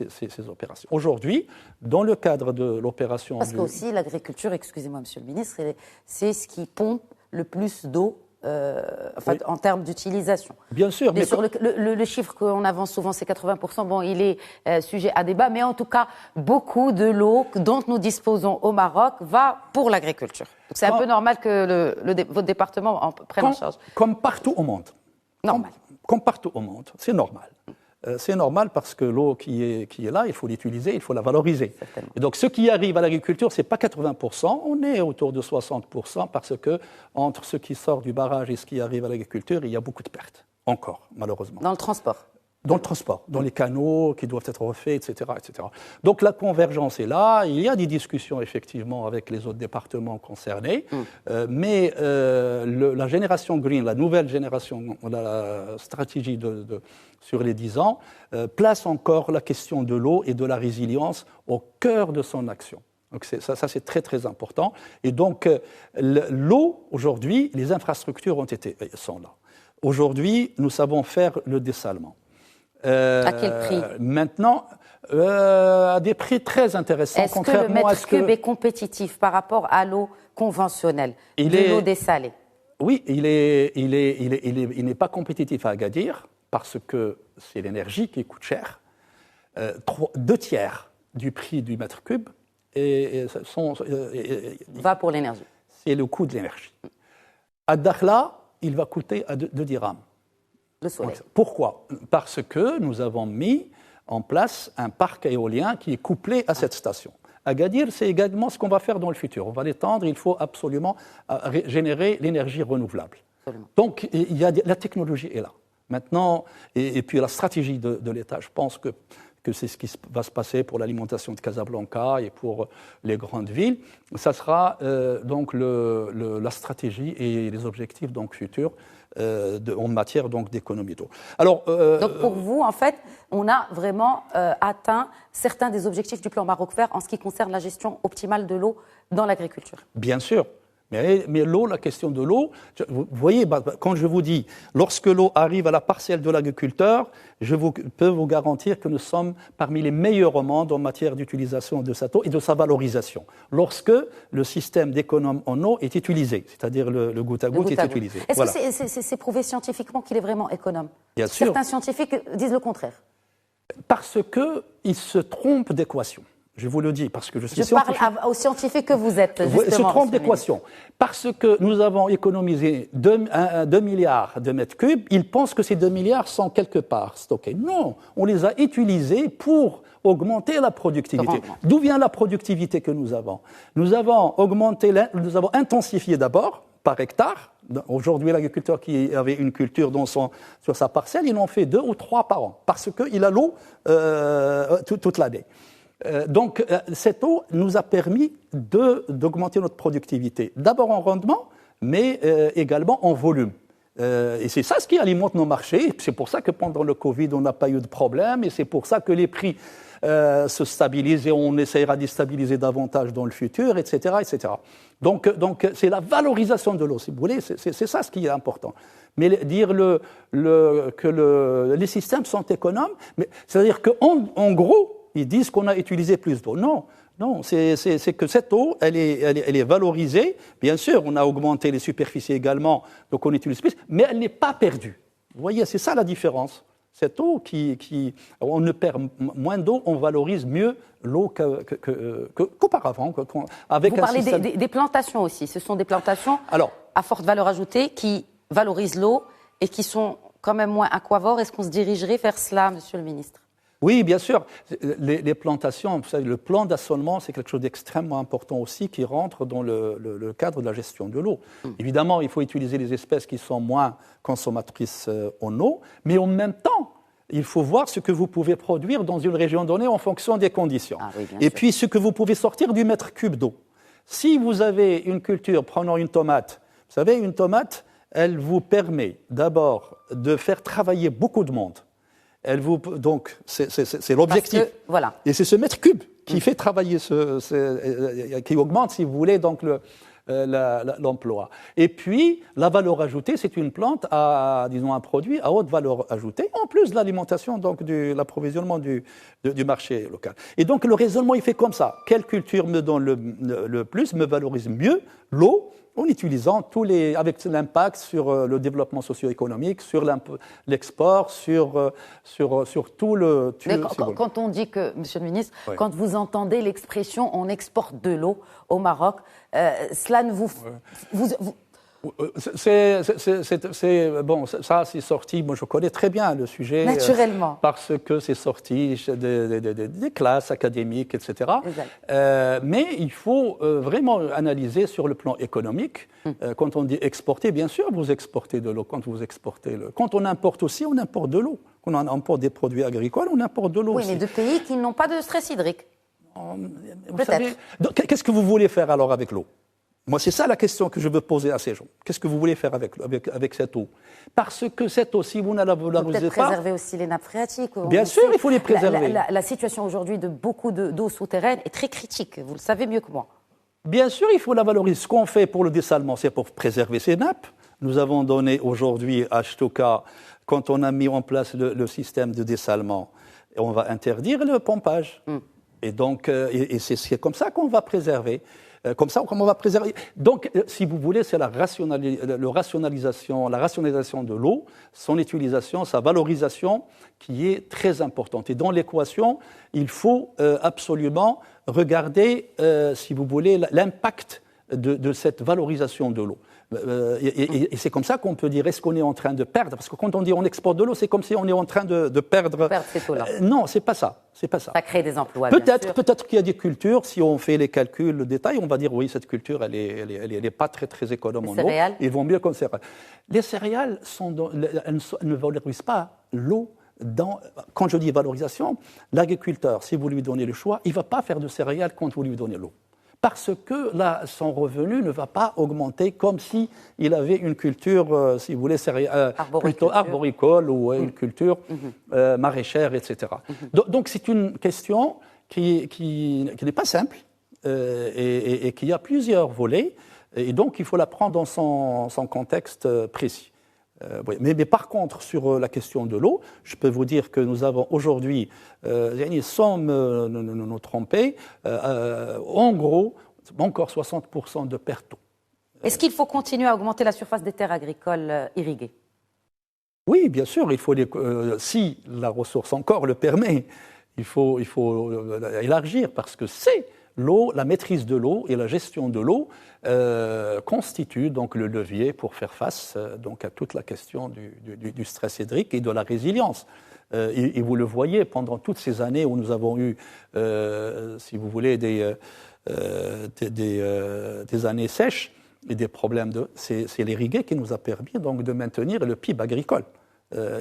opérations. Aujourd'hui, dans le cadre de l'opération... Parce qu'aussi, l'agriculture, excusez-moi, monsieur le ministre, c'est ce qui pompe le plus d'eau oui. En termes d'utilisation. Bien sûr. Mais sur le chiffre qu'on avance souvent, c'est 80%. Bon, il est sujet à débat, mais en tout cas, beaucoup de l'eau dont nous disposons au Maroc va pour l'agriculture. Donc c'est un peu normal que votre département en prenne en charge. Comme partout au monde. Normal. Comme partout au monde, c'est normal. C'est normal parce que l'eau qui est là, il faut l'utiliser, il faut la valoriser. Certainement. Et donc, ce qui arrive à l'agriculture, ce n'est pas 80%, on est autour de 60% parce que entre ce qui sort du barrage et ce qui arrive à l'agriculture, il y a beaucoup de pertes, encore, malheureusement. Dans le transport. Dans le transport, dans les canaux qui doivent être refaits, etc., etc. Donc la convergence est là. Il y a des discussions effectivement avec les autres départements concernés, mais la génération green, la nouvelle génération, la stratégie sur les 10 ans, place encore la question de l'eau et de la résilience au cœur de son action. Donc ça c'est très très important. Et donc l'eau aujourd'hui, les infrastructures sont là. Aujourd'hui, nous savons faire le dessalement. À quel prix? Maintenant, à des prix très intéressants. Est-ce que le mètre cube est compétitif par rapport à l'eau conventionnelle, l'eau dessalée? Oui, il n'est pas compétitif à Agadir parce que c'est l'énergie qui coûte cher. 2 tiers du prix du mètre cube va pour l'énergie. C'est le coût de l'énergie. À Dakhla, il va coûter à 2 dirhams. Le soleil. Pourquoi? Parce que nous avons mis en place un parc éolien qui est couplé à cette station. Agadir, c'est également ce qu'on va faire dans le futur. On va l'étendre, il faut absolument générer l'énergie renouvelable. Absolument. Donc, la technologie est là. Maintenant, et puis la stratégie de l'État, je pense que c'est ce qui va se passer pour l'alimentation de Casablanca et pour les grandes villes. Ça sera donc la stratégie et les objectifs donc, futurs en matière d'économie d'eau. Alors, donc pour vous, en fait, on a vraiment atteint certains des objectifs du plan Maroc Vert en ce qui concerne la gestion optimale de l'eau dans l'agriculture. Bien sûr. Mais l'eau, la question de l'eau, vous voyez, quand je vous dis, lorsque l'eau arrive à la parcelle de l'agriculteur, je peux vous garantir que nous sommes parmi les meilleurs au monde en matière d'utilisation de cette eau et de sa valorisation. Lorsque le système d'économe en eau est utilisé, c'est-à-dire le goutte à goutte est utilisé. Est-ce que c'est prouvé scientifiquement qu'il est vraiment économe? Bien sûr. Certains scientifiques disent le contraire. Parce qu'ils se trompent d'équation. Je vous le dis parce que je suis scientifique. Je parle aux scientifiques que vous êtes, justement. Se trompe d'équation. Parce que nous avons économisé 2 milliards de mètres cubes, ils pensent que ces 2 milliards sont quelque part stockés. Non, on les a utilisés pour augmenter la productivité. D'où vient la productivité que nous avons? Nous avons intensifié d'abord par hectare. Aujourd'hui, l'agriculteur qui avait une culture sur sa parcelle, il en fait 2 ou 3 par an parce qu'il a l'eau toute l'année. Donc, cette eau nous a permis d'augmenter notre productivité. D'abord en rendement, mais également en volume. Et c'est ça ce qui alimente nos marchés. C'est pour ça que pendant le Covid, on n'a pas eu de problème. Et c'est pour ça que les prix se stabilisent et on essaiera de stabiliser davantage dans le futur, etc. etc. Donc c'est la valorisation de l'eau, si vous voulez. C'est ça ce qui est important. Mais dire que les systèmes sont économes, c'est-à-dire qu'en gros, ils disent qu'on a utilisé plus d'eau. Non, c'est que cette eau, elle est valorisée. Bien sûr, on a augmenté les superficies également, donc on utilise plus, mais elle n'est pas perdue. Vous voyez, c'est ça la différence. Cette eau on ne perd moins d'eau, on valorise mieux l'eau qu'auparavant. Vous parlez des plantations aussi. Ce sont des plantations à forte valeur ajoutée qui valorisent l'eau et qui sont quand même moins aquavores. Est-ce qu'on se dirigerait vers cela, Monsieur le Ministre ? Oui, bien sûr. Les plantations, vous savez, le plan d'assalement, c'est quelque chose d'extrêmement important aussi qui rentre dans le cadre de la gestion de l'eau. Évidemment, il faut utiliser les espèces qui sont moins consommatrices en eau, mais en même temps, il faut voir ce que vous pouvez produire dans une région donnée en fonction des conditions. Et puis, ce que vous pouvez sortir du mètre cube d'eau. Si vous avez une culture, prenons une tomate, vous savez, une tomate, elle vous permet d'abord de faire travailler beaucoup de monde. Donc, c'est l'objectif. Voilà. Et c'est ce mètre cube qui fait travailler, qui augmente, si vous voulez, donc l'emploi. Et puis, la valeur ajoutée, c'est une plante disons, un produit à haute valeur ajoutée, en plus de l'alimentation, donc de l'approvisionnement du marché local. Et donc, le raisonnement, il fait comme ça. Quelle culture me donne le plus, me valorise mieux l'eau, en utilisant avec l'impact sur le développement socio-économique, sur l'export, sur tout le... Quand on dit que, Monsieur le Ministre, quand vous entendez l'expression « on exporte de l'eau au Maroc », cela ne vous... Bon, ça, c'est sorti. Moi, je connais très bien le sujet. Naturellement. Parce que c'est sorti des classes académiques, etc. Mais il faut vraiment analyser sur le plan économique. Quand on dit exporter, bien sûr, vous exportez de l'eau. Quand on importe aussi, on importe de l'eau. Quand on importe des produits agricoles, on importe de l'eau aussi. Oui, mais de pays qui n'ont pas de stress hydrique. Peut-être. Qu'est-ce que vous voulez faire alors avec l'eau ? Moi, c'est ça la question que je veux poser à ces gens. Qu'est-ce que vous voulez faire avec cette eau ? Parce que cette eau, si vous ne la valorisez pas... Peut-être préserver aussi les nappes phréatiques. Bien sûr, il faut les préserver. La situation aujourd'hui de beaucoup d'eau souterraine est très critique. Vous le savez mieux que moi. Bien sûr, il faut la valoriser. Ce qu'on fait pour le dessalement, c'est pour préserver ces nappes. Nous avons donné aujourd'hui à Ch'toka, quand on a mis en place le système de dessalement, on va interdire le pompage. Et donc, c'est comme ça qu'on va préserver. Comme ça, comment on va préserver. Donc, si vous voulez, c'est la rationalisation de l'eau, son utilisation, sa valorisation qui est très importante. Et dans l'équation, il faut absolument regarder, si vous voulez, l'impact de cette valorisation de l'eau. Et c'est comme ça qu'on peut dire, est-ce qu'on est en train de perdre ? Parce que quand on dit on exporte de l'eau, c'est comme si on est en train de perdre. Cette eau-là. Non, c'est pas ça. Ça crée des emplois. Peut-être qu'il y a des cultures, si on fait les calculs, le détail, on va dire oui, cette culture, elle est pas très très économe en eau. Ils vont mieux comme céréales. Les céréales elles ne valorisent pas l'eau. Quand je dis valorisation, l'agriculteur, si vous lui donnez le choix, il ne va pas faire de céréales quand vous lui donnez l'eau. Parce que là, son revenu ne va pas augmenter comme s'il avait une culture, si vous voulez, plutôt arboricole ou une culture maraîchère, etc. Donc c'est une question qui n'est pas simple et qui a plusieurs volets. Et donc il faut la prendre dans son contexte précis. Mais par contre, sur la question de l'eau, je peux vous dire que nous avons aujourd'hui, sans nous tromper, en gros, encore 60% de perte d'eau. Est-ce qu'il faut continuer à augmenter la surface des terres agricoles irriguées ? Oui, bien sûr, il faut si la ressource encore le permet, il faut élargir parce que c'est l'eau, la maîtrise de l'eau et la gestion de l'eau constituent donc le levier pour faire face donc à toute la question du stress hydrique et de la résilience. Et vous le voyez pendant toutes ces années où nous avons eu, si vous voulez, des années sèches et des problèmes c'est l'irrigué qui nous a permis donc de maintenir le PIB agricole.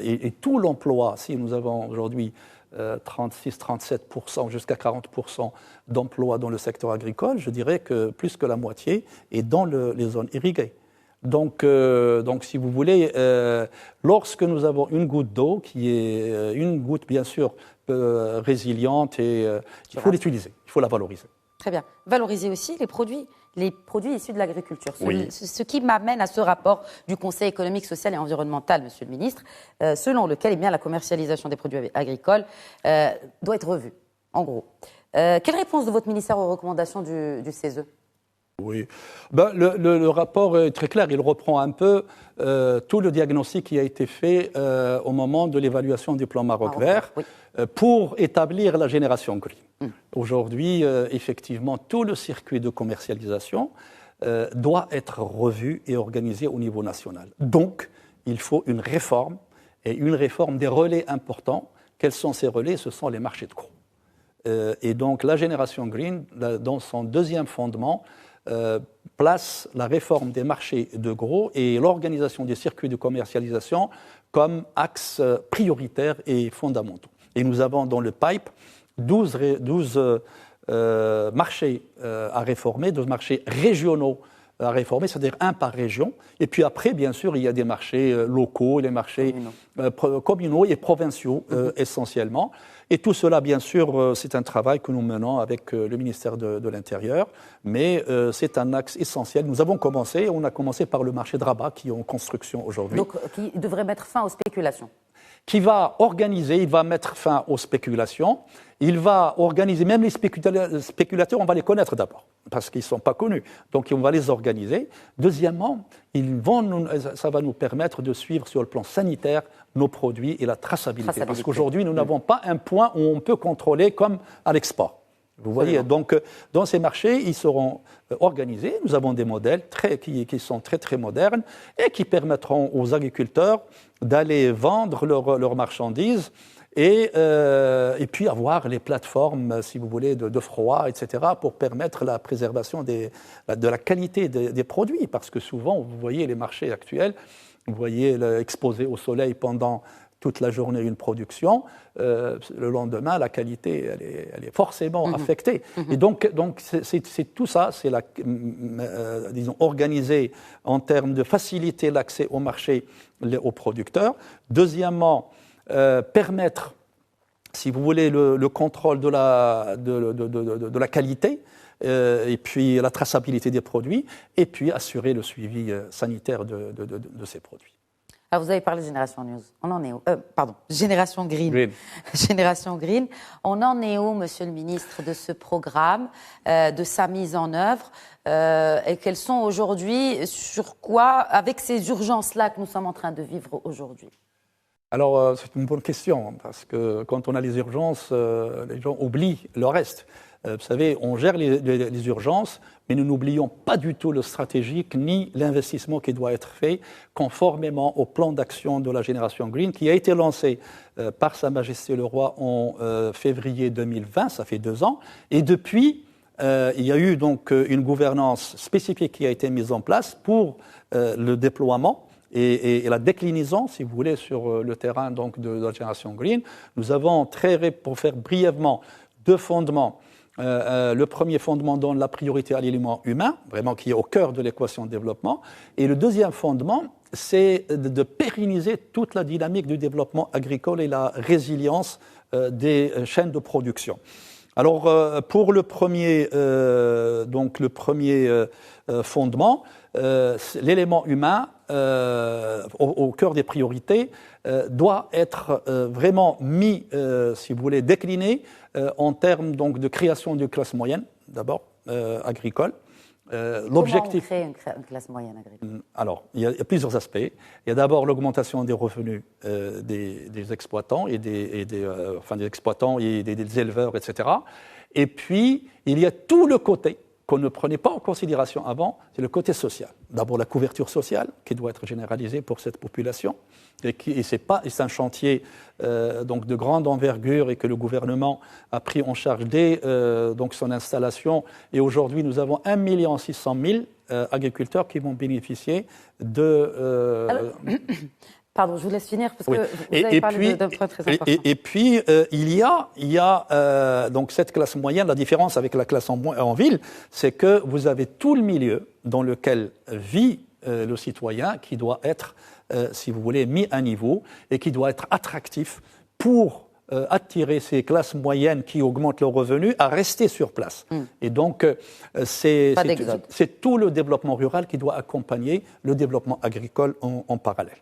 Et tout l'emploi, si nous avons aujourd'hui 36-37%, jusqu'à 40% d'emplois dans le secteur agricole, je dirais que plus que la moitié est dans les zones irriguées. Donc, si vous voulez, lorsque nous avons une goutte d'eau, qui est une goutte bien sûr résiliente, il faut l'utiliser, il faut la valoriser. Très bien. Valoriser aussi les produits issus de l'agriculture. Oui. Ce qui m'amène à ce rapport du Conseil économique, social et environnemental, Monsieur le Ministre, selon lequel la commercialisation des produits agricoles doit être revue, en gros. Quelle réponse de votre ministère aux recommandations du CESE ? Oui. Le rapport est très clair. Il reprend un peu tout le diagnostic qui a été fait au moment de l'évaluation du plan Maroc vert pour établir la génération green. Aujourd'hui, effectivement, tout le circuit de commercialisation doit être revu et organisé au niveau national. Donc, il faut une réforme, et une réforme des relais importants. Quels sont ces relais ? Ce sont les marchés de gros. Et donc, la génération green, dans son deuxième fondement, place la réforme des marchés de gros et l'organisation des circuits de commercialisation comme axes prioritaires et fondamentaux. Et nous avons dans le pipe 12 marchés à réformer, 12 marchés régionaux à réformer, c'est-à-dire un par région. Et puis après, bien sûr, il y a des marchés locaux, les marchés communaux et provinciaux essentiellement. Et tout cela, bien sûr, c'est un travail que nous menons avec le ministère de l'Intérieur, mais c'est un axe essentiel. Nous avons commencé, on a commencé par le marché de Rabat qui est en construction aujourd'hui. Donc, qui devrait mettre fin aux spéculations. Qui va organiser, il va mettre fin aux spéculations, il va organiser, même les spéculateurs, on va les connaître d'abord, parce qu'ils ne sont pas connus, donc on va les organiser. Deuxièmement, ça va nous permettre de suivre sur le plan sanitaire nos produits et la traçabilité. Parce qu'aujourd'hui, nous n'avons pas un point où on peut contrôler comme à l'export. Vous voyez, donc dans ces marchés, ils seront organisés. Nous avons des modèles qui sont très très modernes et qui permettront aux agriculteurs d'aller vendre leurs marchandises et puis avoir les plateformes, si vous voulez, de froid, etc., pour permettre la préservation de la qualité des produits. Parce que souvent, vous voyez les marchés actuels, vous voyez exposés au soleil pendant toute la journée une production, le lendemain, la qualité, elle est forcément affectée. Et donc c'est tout ça, c'est disons, organisé en termes de faciliter l'accès au marché aux producteurs. Deuxièmement, permettre, si vous voulez, le contrôle de la qualité, et puis la traçabilité des produits, et puis assurer le suivi sanitaire de ces produits. Ah, vous avez parlé de Génération News. On en est où ? Génération Green. Génération Green. On en est où, Monsieur le Ministre, de ce programme, de sa mise en œuvre et quelles sont aujourd'hui, sur quoi, avec ces urgences-là que nous sommes en train de vivre aujourd'hui ? Alors, c'est une bonne question, parce que quand on a les urgences, les gens oublient le reste. Vous savez, on gère les urgences, mais nous n'oublions pas du tout le stratégique ni l'investissement qui doit être fait conformément au plan d'action de la Génération Green qui a été lancé par Sa Majesté le Roi en février 2020, ça fait 2 ans. Et depuis, il y a eu donc une gouvernance spécifique qui a été mise en place pour le déploiement et la déclinaison, si vous voulez, sur le terrain donc, de la Génération Green. Nous avons pour faire brièvement 2 fondements. Le premier fondement donne la priorité à l'élément humain, vraiment qui est au cœur de l'équation de développement. Et le deuxième fondement, c'est de pérenniser toute la dynamique du développement agricole et la résilience des chaînes de production. Alors, pour le premier fondement, l'élément humain, au cœur des priorités, doit être vraiment mis, si vous voulez, décliné en termes donc, de création d'une classe moyenne, d'abord, agricole. L'objectif. Comment on crée une classe moyenne agricole ? Alors, il y a plusieurs aspects. Il y a d'abord l'augmentation des revenus des exploitants et des exploitants et des éleveurs, etc. Et puis, il y a tout le côté qu'on ne prenait pas en considération avant, c'est le côté social. D'abord, la couverture sociale qui doit être généralisée pour cette population. Et c'est un chantier donc de grande envergure et que le gouvernement a pris en charge dès donc son installation. Et aujourd'hui, nous avons 1 600 000 agriculteurs qui vont bénéficier de... Pardon, je vous laisse finir parce que vous avez parlé d'un point très important. Et puis, il y a donc cette classe moyenne. La différence avec la classe en ville, c'est que vous avez tout le milieu dans lequel vit le citoyen qui doit être, si vous voulez, mis à niveau et qui doit être attractif pour attirer ces classes moyennes qui augmentent leurs revenus à rester sur place. Et donc, c'est tout le développement rural qui doit accompagner le développement agricole en parallèle.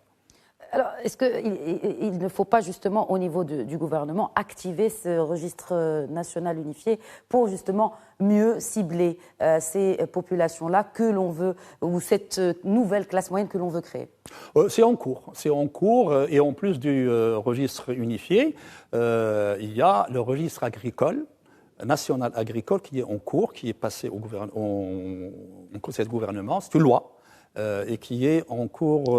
Alors, est-ce qu'il ne faut pas justement, au niveau du gouvernement, activer ce registre national unifié pour justement mieux cibler ces populations-là que l'on veut, ou cette nouvelle classe moyenne que l'on veut créer? C'est en cours, et en plus du registre unifié, il y a le registre agricole, national agricole, qui est en cours, qui est passé au conseil de gouvernement, c'est une loi. Et qui est en cours,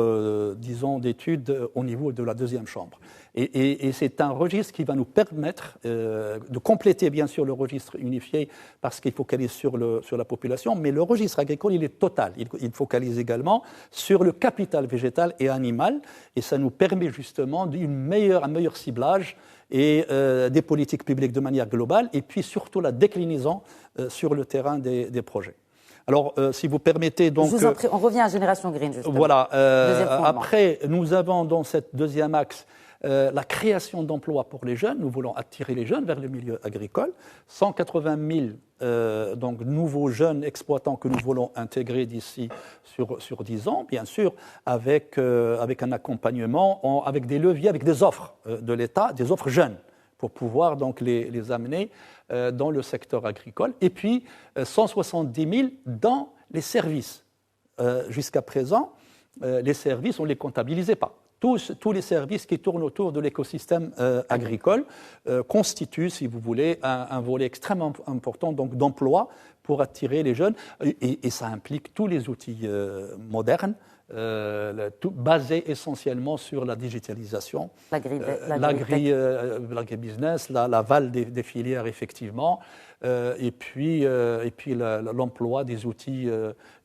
disons, d'études au niveau de la deuxième chambre. Et c'est un registre qui va nous permettre de compléter, bien sûr, le registre unifié parce qu'il focalise sur la population, mais le registre agricole, il est total. Il focalise également sur le capital végétal et animal, et ça nous permet justement un meilleur ciblage et des politiques publiques de manière globale, et puis surtout la déclinaison sur le terrain des projets. Alors, si vous permettez, donc... Je vous en prie, on revient à Génération Green, justement. Voilà. Après, nous avons dans cette deuxième axe la création d'emplois pour les jeunes. Nous voulons attirer les jeunes vers le milieu agricole. 180 000 donc, nouveaux jeunes exploitants que nous voulons intégrer d'ici sur 10 ans, bien sûr, avec un accompagnement, avec des leviers, avec des offres de l'État, des offres jeunes, pour pouvoir donc les amener dans le secteur agricole, et puis 170 000 dans les services. Jusqu'à présent, les services, on ne les comptabilisait pas. Tous les services qui tournent autour de l'écosystème agricole constituent, si vous voulez, un volet extrêmement important d'emploi pour attirer les jeunes, et ça implique tous les outils modernes, basé essentiellement sur la digitalisation, l'agribusiness, l'aval des filières, effectivement, et puis l'emploi des outils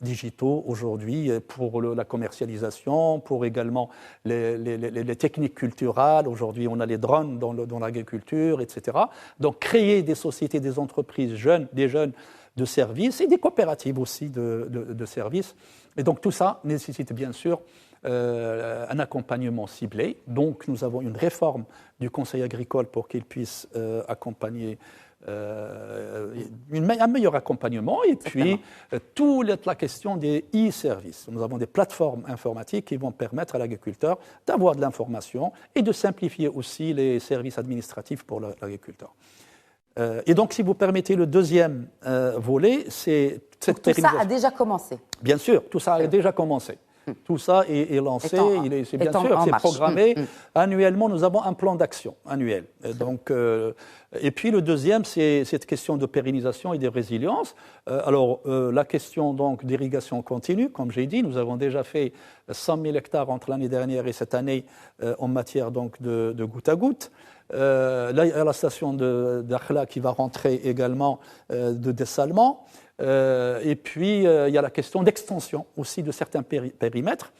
digitaux aujourd'hui pour la commercialisation, pour également les techniques culturelles. Aujourd'hui, on a les drones dans l'agriculture, etc. Donc, créer des sociétés, des entreprises jeunes, des jeunes de services et des coopératives aussi de services. Et donc tout ça nécessite bien sûr un accompagnement ciblé. Donc nous avons une réforme du Conseil agricole pour qu'il puisse accompagner un meilleur accompagnement. Et puis toute la question des e-services. Nous avons des plateformes informatiques qui vont permettre à l'agriculteur d'avoir de l'information et de simplifier aussi les services administratifs pour l'agriculteur. Et donc, si vous permettez, le deuxième volet, c'est cette pérennisation. Tout ça a déjà commencé. Bien sûr, tout ça a déjà commencé. Tout ça est lancé, c'est bien sûr, c'est programmé. Annuellement, nous avons un plan d'action annuel. Et puis le deuxième, c'est cette question de pérennisation et de résilience. La question donc d'irrigation continue, comme j'ai dit, nous avons déjà fait 100 000 hectares entre l'année dernière et cette année en matière donc de goutte à goutte. Là, il y a la station d'Akhla qui va rentrer également de dessalement. Et puis, il y a la question d'extension aussi de certains périmètres.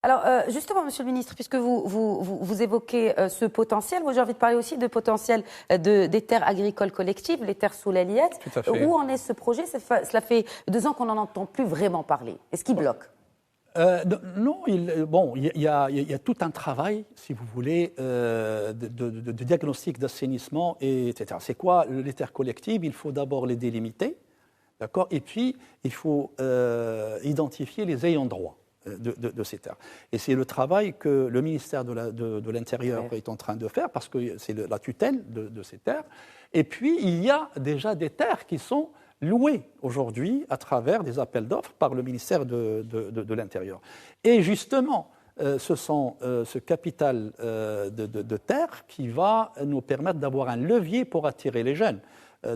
Alors, justement, Monsieur le Ministre, puisque vous évoquez ce potentiel, moi j'ai envie de parler aussi de potentiel des terres agricoles collectives, les terres sous l'ailiette. Où en est ce projet? Cela fait 2 ans qu'on n'en entend plus vraiment parler. Est-ce qu'il bloque? Non, il y a tout un travail, si vous voulez, de diagnostic d'assainissement, etc. C'est quoi les terres collectives? Il faut d'abord les délimiter, d'accord? Et puis, il faut identifier les ayants droit de ces terres. Et c'est le travail que le ministère de l'Intérieur est en train de faire, parce que c'est la tutelle de ces terres. Et puis, il y a déjà des terres qui sont loués aujourd'hui à travers des appels d'offres par le ministère de l'Intérieur. Et justement, ce capital de terre qui va nous permettre d'avoir un levier pour attirer les jeunes.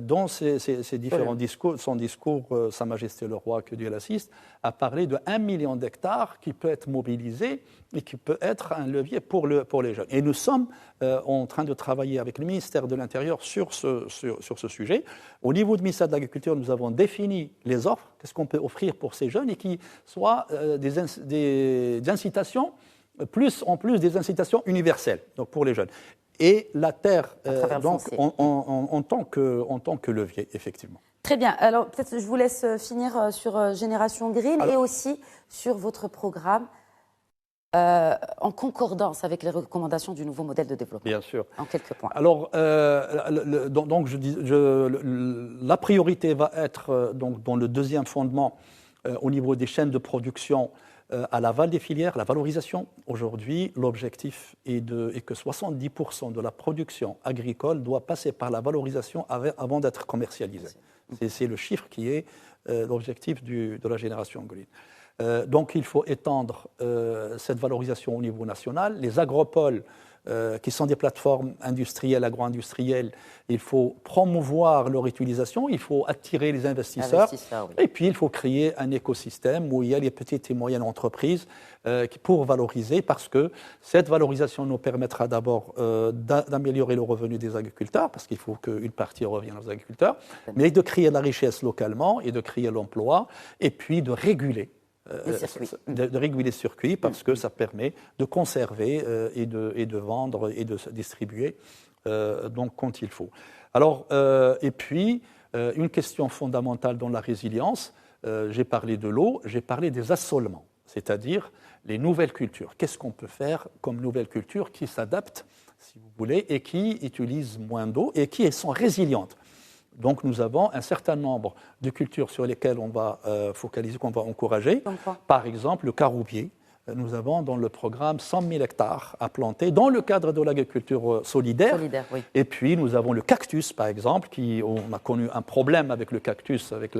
Dans ces différents discours, son discours, Sa Majesté le Roi, que Dieu l'assiste, a parlé de 1 million d'hectares qui peut être mobilisé et qui peut être un levier pour les jeunes. Et nous sommes en train de travailler avec le ministère de l'Intérieur sur ce sujet. Au niveau du ministère de l'Agriculture, nous avons défini les offres, qu'est-ce qu'on peut offrir pour ces jeunes, et qui soient des incitations, en plus des incitations universelles, donc pour les jeunes. Et la terre, donc, en tant que levier, effectivement. Très bien. Alors, peut-être je vous laisse finir sur Génération Green et aussi sur votre programme en concordance avec les recommandations du nouveau modèle de développement. Bien sûr. En quelques points. Alors, donc la priorité va être donc, dans le deuxième fondement au niveau des chaînes de production à l'aval des filières, la valorisation. Aujourd'hui, l'objectif est que 70% de la production agricole doit passer par la valorisation avant d'être commercialisée. C'est le chiffre qui est l'objectif de la Génération Green. Donc il faut étendre cette valorisation au niveau national. Les agropoles, qui sont des plateformes industrielles, agro-industrielles, il faut promouvoir leur utilisation, il faut attirer les investisseurs, oui. Et puis il faut créer un écosystème où il y a les petites et moyennes entreprises pour valoriser, parce que cette valorisation nous permettra d'abord d'améliorer le revenu des agriculteurs, parce qu'il faut qu'une partie revienne aux agriculteurs, mais de créer de la richesse localement et de créer l'emploi, et puis de réguler. De réguler les circuits, parce que ça permet de conserver et de vendre et de distribuer donc quand il faut. Alors, et puis, une question fondamentale dans la résilience, j'ai parlé de l'eau, j'ai parlé des assolements, c'est-à-dire les nouvelles cultures. Qu'est-ce qu'on peut faire comme nouvelles cultures qui s'adaptent, si vous voulez, et qui utilisent moins d'eau et qui sont résilientes? Donc nous avons un certain nombre de cultures sur lesquelles on va focaliser, qu'on va encourager. Par exemple, le caroubier. Nous avons dans le programme 100 000 hectares à planter dans le cadre de l'agriculture solidaire. Oui. Et puis nous avons le cactus, par exemple, on a connu un problème avec le cactus, avec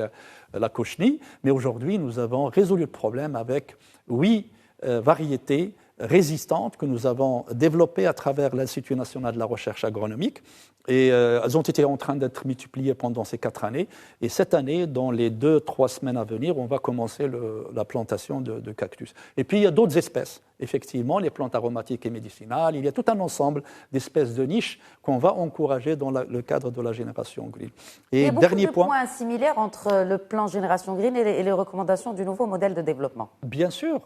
la cochenille. Mais aujourd'hui, nous avons résolu le problème avec 8 variétés résistantes que nous avons développées à travers l'Institut national de la recherche agronomique. Et elles ont été en train d'être multipliées pendant ces 4 années. Et cette année, dans les 2-3 semaines à venir, on va commencer la plantation de cactus. Et puis, il y a d'autres espèces. Effectivement, les plantes aromatiques et médicinales. Il y a tout un ensemble d'espèces de niches qu'on va encourager dans le cadre de la Génération Green. Et il y a beaucoup de points similaires entre le plan Génération Green et les recommandations du nouveau modèle de développement. Bien sûr,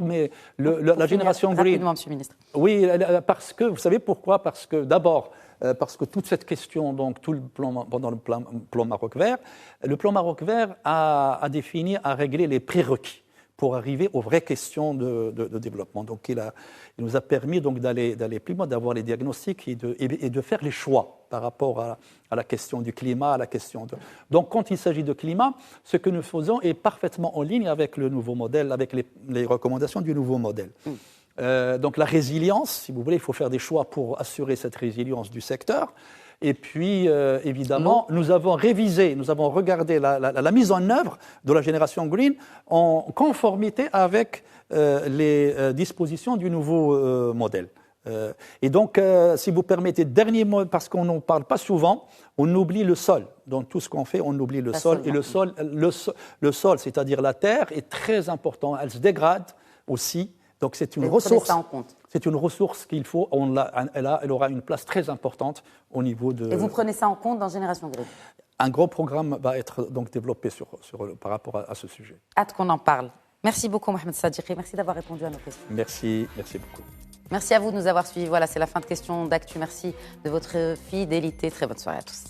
mais la Génération Green... Rapidement, Monsieur le Ministre. Oui, parce que, vous savez pourquoi? Parce que d'abord... parce que toute cette question, donc tout le plan, pendant le plan Maroc Vert, le plan Maroc Vert a défini, a réglé les prérequis pour arriver aux vraies questions de développement. Donc il nous a permis donc d'aller plus loin, d'avoir les diagnostics et de faire les choix par rapport à la question du climat, à la question de... Donc quand il s'agit de climat, ce que nous faisons est parfaitement en ligne avec le nouveau modèle, avec les recommandations du nouveau modèle. Donc la résilience, si vous voulez, il faut faire des choix pour assurer cette résilience du secteur. Et puis, évidemment, nous avons révisé, nous avons regardé la mise en œuvre de la Génération Green en conformité avec les dispositions du nouveau modèle. Et donc, si vous permettez, dernier mot, parce qu'on n'en parle pas souvent, on oublie le sol. Dans tout ce qu'on fait, on oublie le sol. Et le sol, c'est-à-dire la terre, est très important. Elle se dégrade aussi. Donc c'est une ressource. C'est une ressource qu'il faut. Elle aura une place très importante au niveau de. Et vous prenez ça en compte dans Génération Green? Un gros programme va être donc développé par rapport à ce sujet. Hâte qu'on en parle. Merci beaucoup, Mohamed Sadiqi. Merci d'avoir répondu à nos questions. Merci beaucoup. Merci à vous de nous avoir suivis. Voilà, c'est la fin de Questions d'Actu. Merci de votre fidélité. Très bonne soirée à tous.